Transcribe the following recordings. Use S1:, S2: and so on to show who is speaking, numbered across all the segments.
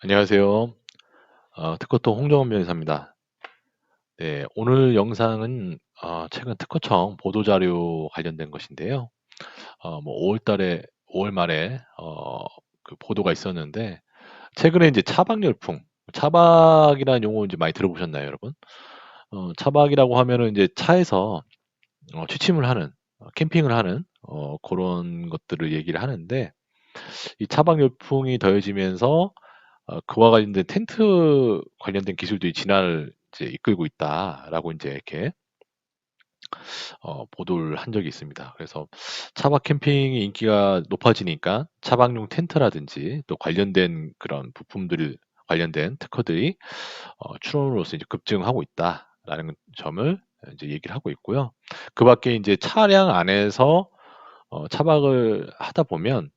S1: 안녕하세요. 특허통 홍정원 변호사입니다. 네, 오늘 영상은 최근 특허청 보도자료 관련된 것인데요. 5월 말에 그 보도가 있었는데, 최근에 이제 차박 열풍, 차박이라는 용어 이제 많이 들어보셨나요, 여러분? 차박이라고 하면은 이제 차에서 취침을 하는, 캠핑을 하는 그런 것들을 얘기를 하는데, 이 차박 열풍이 더해지면서 그와 관련된 텐트 관련된 기술들이 진화를 이제 이끌고 있다라고 이제 이렇게 보도를 한 적이 있습니다. 그래서 차박 캠핑의 인기가 높아지니까 차박용 텐트라든지 또 관련된 그런 부품들 관련된 특허들이 출원으로서 이제 급증하고 있다라는 점을 이제 얘기를 하고 있고요. 그 밖에 이제 차량 안에서 차박을 하다 보면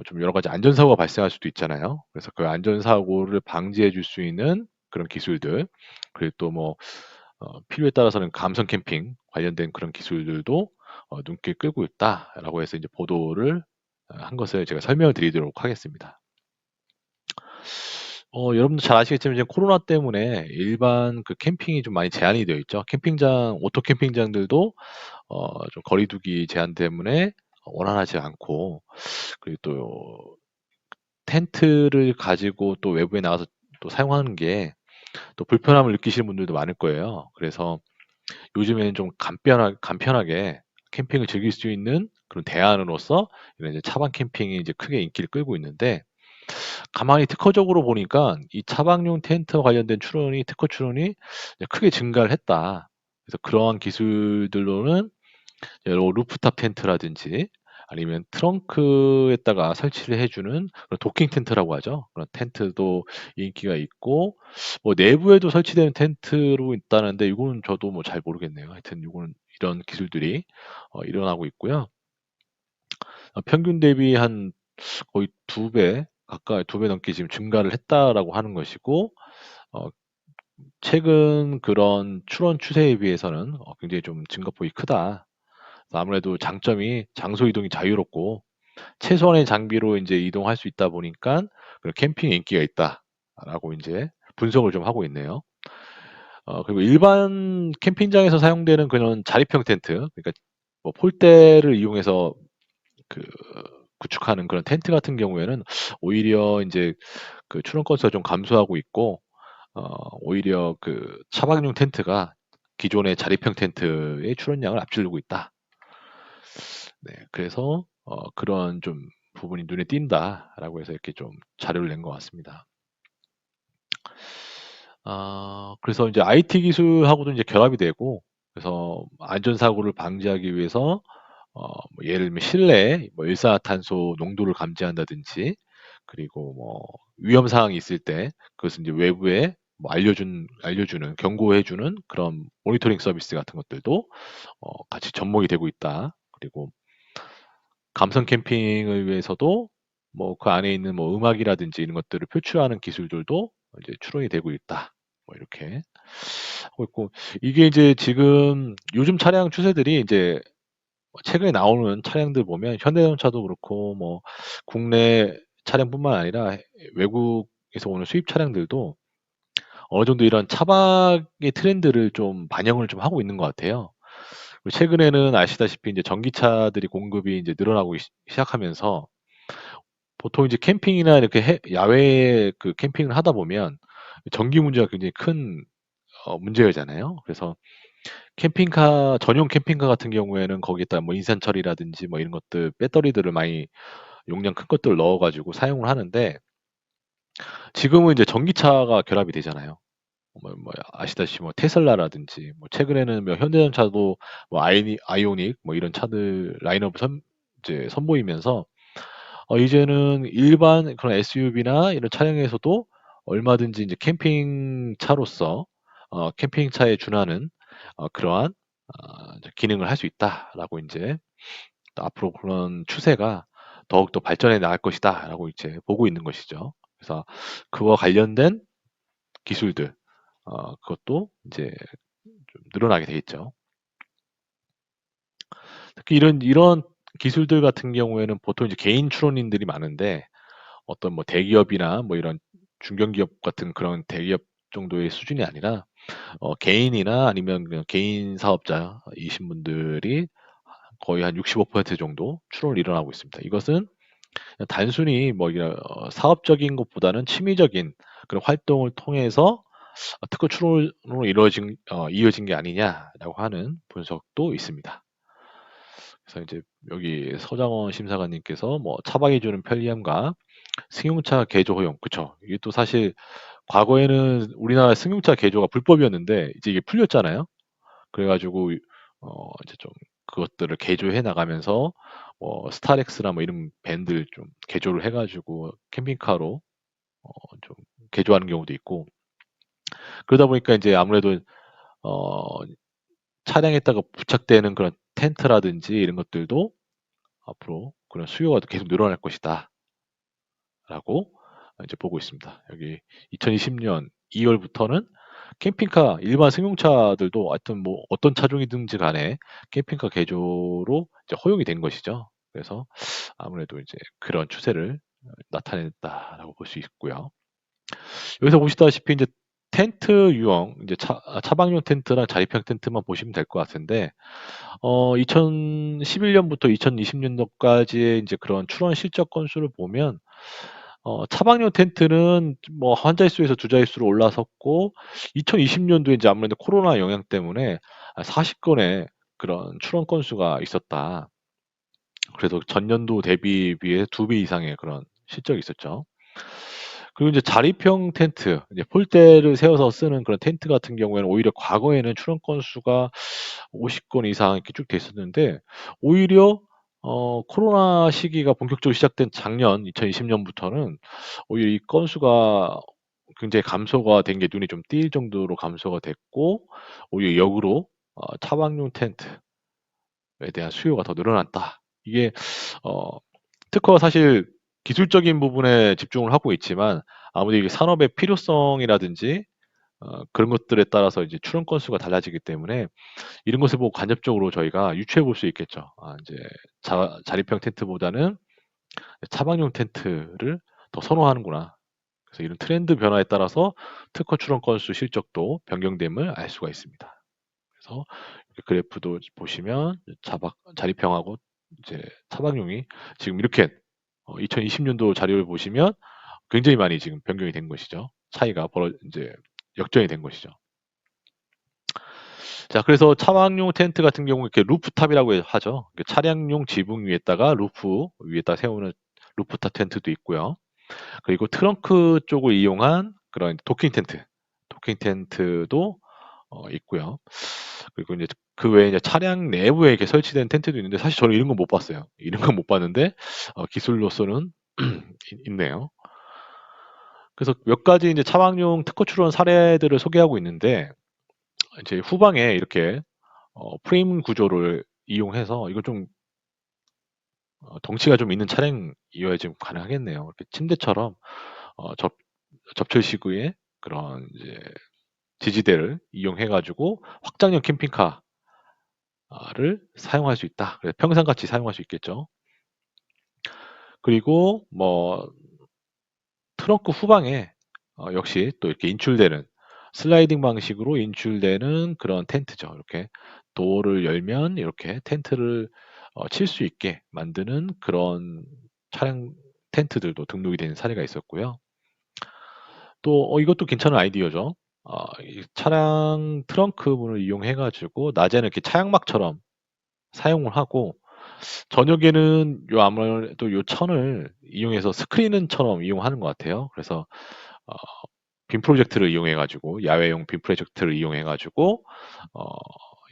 S1: 좀 여러 가지 안전사고가 발생할 수도 있잖아요. 그래서 그 안전사고를 방지해 줄 수 있는 그런 기술들, 그리고 또 뭐, 필요에 따라서는 감성 캠핑 관련된 그런 기술들도 눈길 끌고 있다라고 해서 이제 보도를 한 것을 제가 설명을 드리도록 하겠습니다. 여러분도 잘 아시겠지만 이제 코로나 때문에 일반 그 캠핑이 좀 많이 제한이 되어 있죠. 캠핑장, 오토 캠핑장들도 좀 거리두기 제한 때문에 원활하지 않고, 그리고 또 텐트를 가지고 또 외부에 나가서 또 사용하는 게 또 불편함을 느끼시는 분들도 많을 거예요. 그래서 요즘에는 좀 간편하게 캠핑을 즐길 수 있는 그런 대안으로서 이런 이제 차박 캠핑이 이제 크게 인기를 끌고 있는데, 가만히 특허적으로 보니까 이 차박용 텐트와 관련된 특허 출원이 이제 크게 증가를 했다. 그래서 그러한 기술들로는 루프탑 텐트라든지 아니면 트렁크에다가 설치를 해주는 그런 도킹 텐트라고 하죠. 그런 텐트도 인기가 있고, 뭐 내부에도 설치되는 텐트로 있다는데 이거는 저도 뭐 잘 모르겠네요. 하여튼 이거는 이런 기술들이 일어나고 있고요. 평균 대비 한 거의 두 배 가까이 두 배 넘게 지금 증가를 했다라고 하는 것이고, 어, 최근 그런 출원 추세에 비해서는 굉장히 좀 증가폭이 크다. 아무래도 장점이 장소 이동이 자유롭고 최소한의 장비로 이제 이동할 수 있다 보니까 그런 캠핑에 인기가 있다라고 이제 분석을 좀 하고 있네요. 그리고 일반 캠핑장에서 사용되는 그런 자립형 텐트, 그러니까 뭐 폴대를 이용해서 그 구축하는 그런 텐트 같은 경우에는 오히려 이제 그 출원 건수가 좀 감소하고 있고, 오히려 그 차박용 텐트가 기존의 자립형 텐트의 출원량을 앞지르고 있다. 네, 그래서 그런 좀 부분이 눈에 띈다라고 해서 이렇게 좀 자료를 낸 것 같습니다. 그래서 이제 IT 기술하고도 이제 결합이 되고, 그래서 안전사고를 방지하기 위해서 뭐 예를 들면 실내에 뭐 일산화탄소 농도를 감지한다든지, 그리고 뭐 위험 사항이 있을 때 그것은 이제 외부에 뭐 알려주는 경고해주는 그런 모니터링 서비스 같은 것들도 같이 접목이 되고 있다. 그리고 감성 캠핑을 위해서도 뭐 그 안에 있는 뭐 음악이라든지 이런 것들을 표출하는 기술들도 이제 출원이 되고 있다. 뭐 이렇게 하고 있고, 이게 이제 지금 요즘 차량 추세들이 이제 최근에 나오는 차량들 보면 현대자동차도 그렇고 뭐 국내 차량뿐만 아니라 외국에서 오는 수입 차량들도 어느 정도 이런 차박의 트렌드를 좀 반영을 좀 하고 있는 것 같아요. 그리고 최근에는 아시다시피 이제 전기차들이 공급이 이제 늘어나고 시작하면서 보통 이제 캠핑이나 이렇게 야외 그 캠핑을 하다 보면 전기 문제가 굉장히 큰 문제잖아요. 그래서 전용 캠핑카 같은 경우에는 거기에다 뭐 인산 처리라든지 뭐 이런 것들, 배터리들을 많이 용량 큰 것들을 넣어가지고 사용을 하는데, 지금은 이제 전기차가 결합이 되잖아요. 뭐 아시다시피 뭐 테슬라라든지 뭐 최근에는 뭐 현대자동차도 뭐 아이오닉 뭐 이런 차들 라인업을 이제 선보이면서 이제는 일반 그런 SUV나 이런 차량에서도 얼마든지 이제 캠핑차로서 캠핑차에 준하는 그러한 이제 기능을 할 수 있다라고 이제 또 앞으로 그런 추세가 더욱더 발전해 나갈 것이다라고 이제 보고 있는 것이죠. 그래서 그와 관련된 기술들, 그것도 이제 좀 늘어나게 돼 있죠. 특히 이런 기술들 같은 경우에는 보통 이제 개인 출원인들이 많은데, 어떤 뭐 대기업이나 뭐 이런 중견기업 같은 그런 대기업 정도의 수준이 아니라 개인이나 아니면 그냥 개인 사업자이신 분들이 거의 한 65% 정도 추론을 일어나고 있습니다. 이것은 그냥 단순히 뭐 사업적인 것보다는 취미적인 그런 활동을 통해서 특허 추론으로 이어진 게 아니냐라고 하는 분석도 있습니다. 그래서 이제 여기 서장원 심사관님께서 뭐 차박이 주는 편리함과 승용차 개조 허용, 그쵸? 이게 또 사실 과거에는 우리나라 승용차 개조가 불법이었는데 이제 이게 풀렸잖아요. 그래가지고 이제 좀 그것들을 개조해 나가면서 뭐 스타렉스나 뭐 이런 밴드를 좀 개조를 해가지고 캠핑카로 좀 개조하는 경우도 있고 그러다 보니까 이제 아무래도 어, 차량에다가 부착되는 그런 텐트라든지 이런 것들도 앞으로 그런 수요가 계속 늘어날 것이다. 라고 이제 보고 있습니다. 여기 2020년 2월부터는 캠핑카 일반 승용차들도 하여튼 뭐 어떤 차종이든지 간에 캠핑카 개조로 이제 허용이 된 것이죠. 그래서 아무래도 이제 그런 추세를 나타냈다라고 볼 수 있고요. 여기서 보시다시피 이제 텐트 유형, 이제 차박용 텐트랑 자립형 텐트만 보시면 될 것 같은데, 2011년부터 2020년도까지의 이제 그런 출원 실적 건수를 보면 차박용 텐트는 뭐 한 자릿수에서 두 자릿수로 올라섰고 2020년도에 이제 아무래도 코로나 영향 때문에 40건의 그런 출원 건수가 있었다. 그래서 전년도 대비에 2배 이상의 그런 실적이 있었죠. 그리고 이제 자립형 텐트, 이제 폴대를 세워서 쓰는 그런 텐트 같은 경우에는 오히려 과거에는 출원 건수가 50건 이상 이렇게 쭉 됐었는데 오히려 코로나 시기가 본격적으로 시작된 작년 2020년부터는 오히려 이 건수가 굉장히 감소가 된 게 눈에 좀 띌 정도로 감소가 됐고 오히려 역으로 차박용 텐트에 대한 수요가 더 늘어났다. 이게 어, 특허가 사실 기술적인 부분에 집중을 하고 있지만 아무래도 이게 산업의 필요성이라든지 그런 것들에 따라서 이제 출원 건수가 달라지기 때문에 이런 것을 보고 간접적으로 저희가 유추해 볼 수 있겠죠. 이제 자립형 텐트보다는 차박용 텐트를 더 선호하는구나. 그래서 이런 트렌드 변화에 따라서 특허 출원 건수 실적도 변경됨을 알 수가 있습니다. 그래서 이렇게 그래프도 보시면 자립형하고 이제 차박용이 지금 이렇게 2020년도 자료를 보시면 굉장히 많이 지금 변경이 된 것이죠. 차이가 이제 역전이 된 것이죠. 자, 그래서 차박용 텐트 같은 경우 이렇게 루프탑이라고 하죠. 차량용 지붕 위에다가 루프 위에다 세우는 루프탑 텐트도 있고요. 그리고 트렁크 쪽을 이용한 그런 도킹 텐트도 있고요. 그리고 이제 그 외에 이제 차량 내부에 이렇게 설치된 텐트도 있는데 사실 저는 이런 건 못 봤어요. 이런 건 못 봤는데 기술로서는 있네요. 그래서 몇 가지 이제 차박용 특허 출원 사례들을 소개하고 있는데 이제 후방에 이렇게 프레임 구조를 이용해서 이거 좀 덩치가 좀 있는 차량이어야 좀 가능하겠네요. 이렇게 침대처럼 접철시구에 그런 이제 지지대를 이용해 가지고 확장형 캠핑카를 사용할 수 있다. 그래서 평상같이 사용할 수 있겠죠. 그리고 뭐 트렁크 후방에 역시 또 이렇게 인출되는 슬라이딩 방식으로 인출되는 그런 텐트죠. 이렇게 도어를 열면 이렇게 텐트를 칠 수 있게 만드는 그런 차량 텐트들도 등록이 되는 사례가 있었고요. 또 이것도 괜찮은 아이디어죠. 이 차량 트렁크 문을 이용해 가지고 낮에는 이렇게 차양막처럼 사용을 하고 저녁에는 요 아무래도 요 천을 이용해서 스크린처럼 이용하는 것 같아요. 그래서 어, 빔 프로젝트를 이용해 가지고 야외용 빔 프로젝트를 이용해 가지고 어,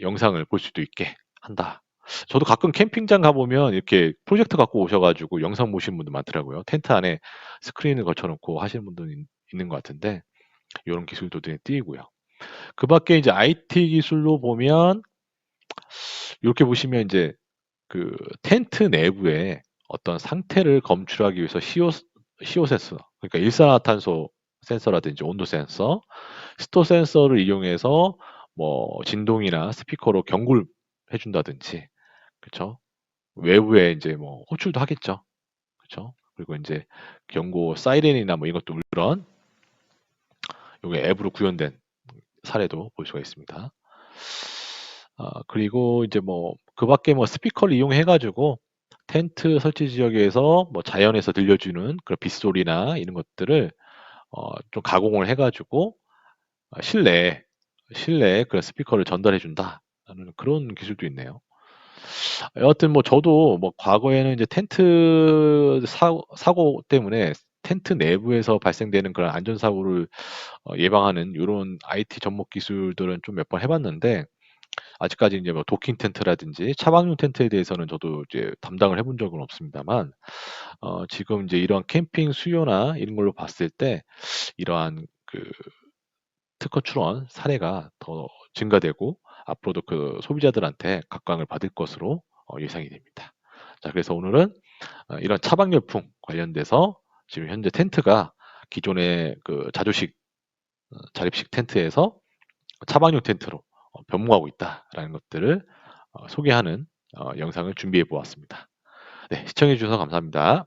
S1: 영상을 볼 수도 있게 한다. 저도 가끔 캠핑장 가보면 이렇게 프로젝터 갖고 오셔가지고 영상 보시는 분들 많더라고요. 텐트 안에 스크린을 걸쳐놓고 하시는 분들 있는 것 같은데 이런 기술도 눈에 띄고요. 그 밖에 이제 IT 기술로 보면 이렇게 보시면 이제 그 텐트 내부에 어떤 상태를 검출하기 위해서 CO 센서, 그러니까 일산화탄소 센서라든지 온도 센서, 스토 센서를 이용해서 뭐 진동이나 스피커로 경고를 해준다든지, 그렇죠? 외부에 이제 뭐 호출도 하겠죠, 그렇죠? 그리고 이제 경고 사이렌이나 뭐 이것도 물론 요게 앱으로 구현된 사례도 볼 수가 있습니다. 그리고 이제 뭐 그 밖에 뭐 스피커를 이용해 가지고 텐트 설치 지역에서 뭐 자연에서 들려주는 그런 빗소리나 이런 것들을 좀 가공을 해 가지고 실내에 그런 스피커를 전달해 준다라는 그런 기술도 있네요. 여하튼 뭐 저도 뭐 과거에는 이제 텐트 사고 때문에 텐트 내부에서 발생되는 그런 안전사고를 예방하는 요런 IT 접목 기술들은 좀 몇 번 해 봤는데, 아직까지 이제 뭐 도킹 텐트라든지 차박용 텐트에 대해서는 저도 이제 담당을 해본 적은 없습니다만, 지금 이제 이러한 캠핑 수요나 이런 걸로 봤을 때 이러한 그 특허 출원 사례가 더 증가되고 앞으로도 그 소비자들한테 각광을 받을 것으로 예상이 됩니다. 자, 그래서 오늘은 이런 차박열품 관련돼서 지금 현재 텐트가 기존의 그 자립식 텐트에서 차박용 텐트로 변모하고 있다라는 것들을 소개하는 영상을 준비해 보았습니다. 네, 시청해 주셔서 감사합니다.